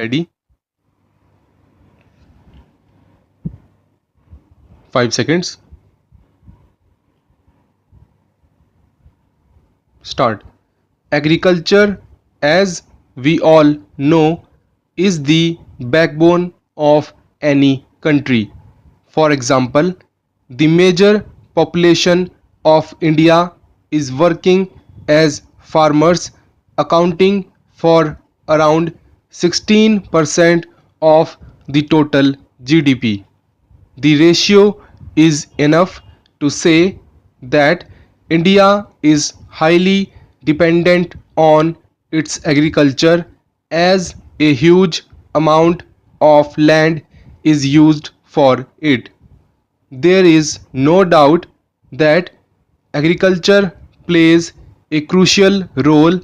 ready. 5 seconds. Start. Agriculture, as we all know, is the backbone of any country. For example, the major population of India is working as farmers, accounting for around 16% of the total GDP. The ratio is enough to say that India is highly dependent on its agriculture, as a huge amount of land is used for it. There is no doubt that agriculture plays a crucial role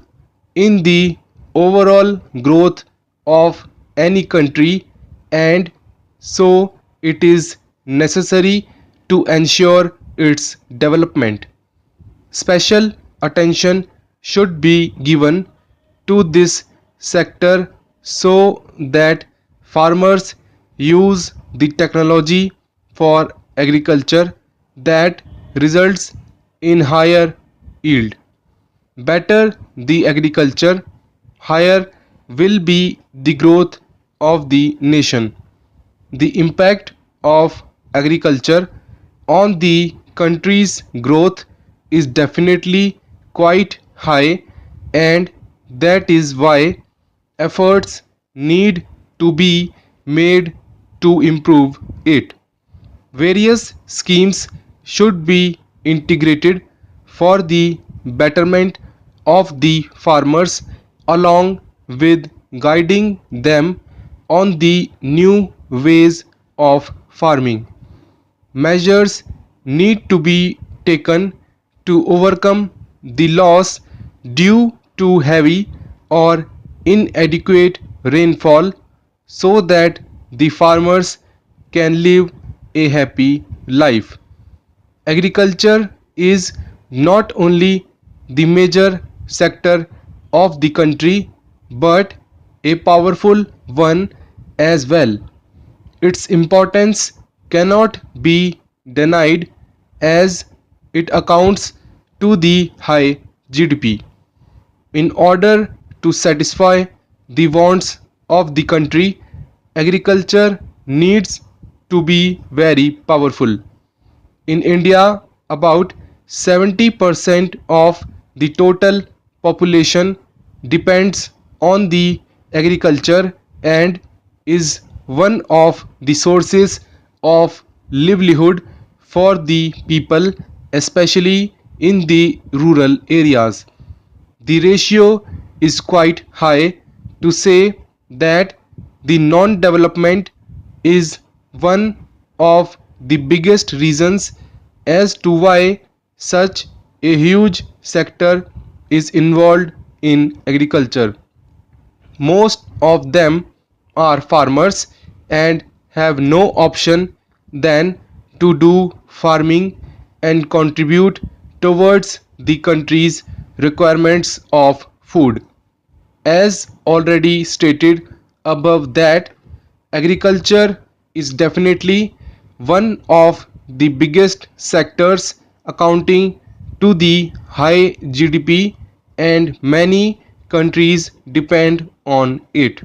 in the overall growth of any country, and so it is necessary to ensure its development. Special attention should be given to this sector so that farmers use the technology for agriculture that results in higher yield. Better the agriculture, higher will be the growth of the nation. The impact of agriculture on the country's growth is definitely quite high, and that is why efforts need to be made to improve it. Various schemes should be integrated for the betterment of the farmers, along with guiding them on the new ways of farming. Measures need to be taken to overcome the loss due to heavy or inadequate rainfall so that the farmers can live a happy life. Agriculture is not only the major sector of the country but a powerful one as well. Its importance cannot be denied, as it accounts to the high GDP. In order to satisfy the wants of the country, agriculture needs to be very powerful. In India, about 70% of the total population depends on the agriculture and is one of the sources of livelihood for the people, especially in the rural areas. The ratio is quite high to say that the non-development is one of the biggest reasons as to why such a huge sector is involved in agriculture. Most of them are farmers and have no option than to do farming and contribute towards the country's requirements of food. As already stated above, that agriculture is definitely one of the biggest sectors, accounting to the high GDP, and many countries depend on it.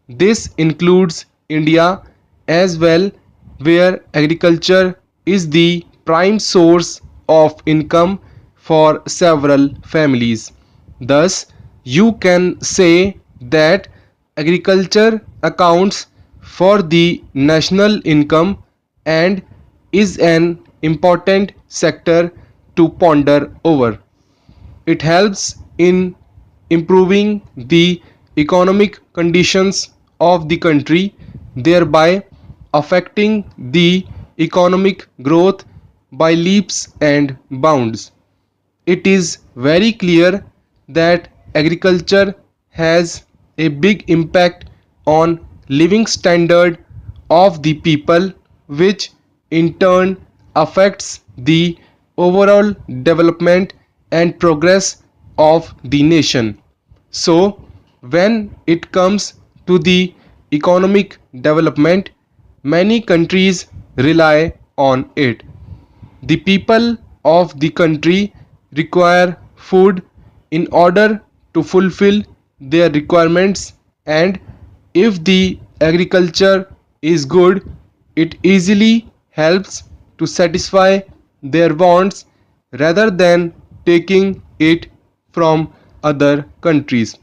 This includes India as well, where agriculture is the prime source of income for several families. Thus, you can say that agriculture accounts for the national income and is an important sector to ponder over. It helps in improving the economic conditions of the country, thereby affecting the economic growth by leaps and bounds. It is very clear that agriculture has a big impact on living standard of the people, which in turn affects the overall development and progress of the nation. So when it comes to the economic development, many countries rely on it. The people of the country require food in order to fulfill their requirements, and if the agriculture is good, it easily helps to satisfy their wants rather than taking it from other countries.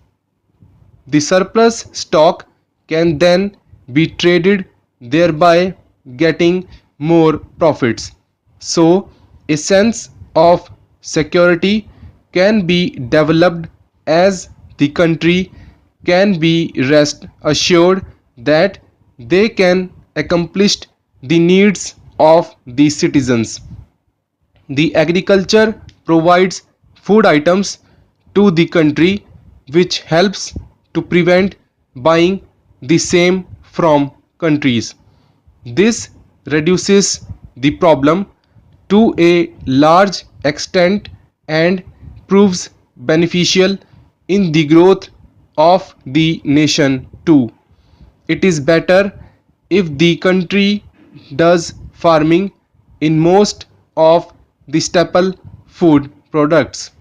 The surplus stock can then be traded, thereby getting more profits. So, a sense of security can be developed as the country can be rest assured that they can accomplish the needs of the citizens. The agriculture provides food items to the country, which helps to prevent buying the same from countries. This reduces the problem to a large extent and proves beneficial in the growth of the nation too. It is better if the country does farming in most of the staple food products.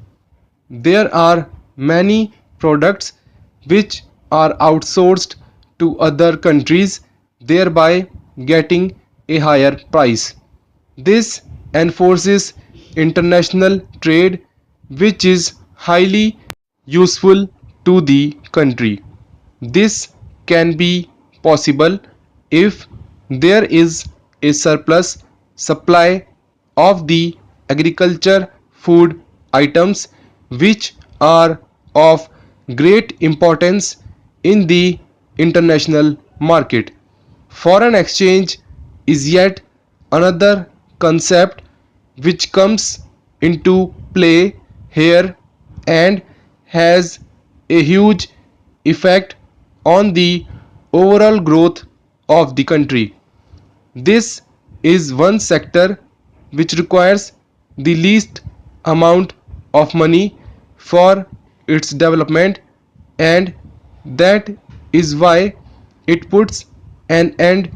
There are many products which are outsourced to other countries, thereby getting a higher price. This enforces international trade, which is highly useful to the country. This can be possible if there is a surplus supply of the agriculture food items which are of great importance in the international market. Foreign exchange is yet another concept which comes into play here and has a huge effect on the overall growth of the country. This is one sector which requires the least amount of money for its development, and that is why it puts an end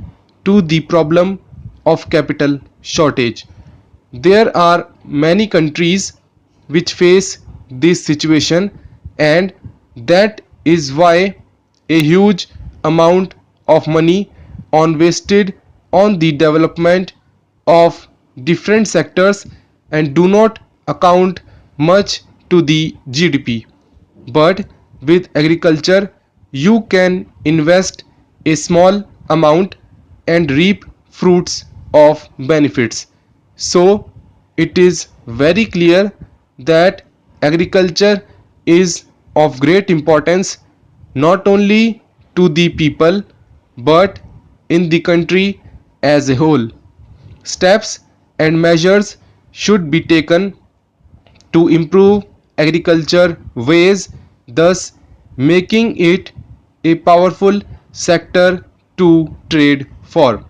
to the problem of capital shortage. There are many countries which face this situation, and that is why a huge amount of money on wasted on the development of different sectors and do not account much to the GDP. But with agriculture, you can invest a small amount and reap fruits of benefits. So, it is very clear that agriculture is of great importance not only to the people but in the country as a whole. Steps and measures should be taken to improve agriculture ways, thus making it a powerful sector to trade for.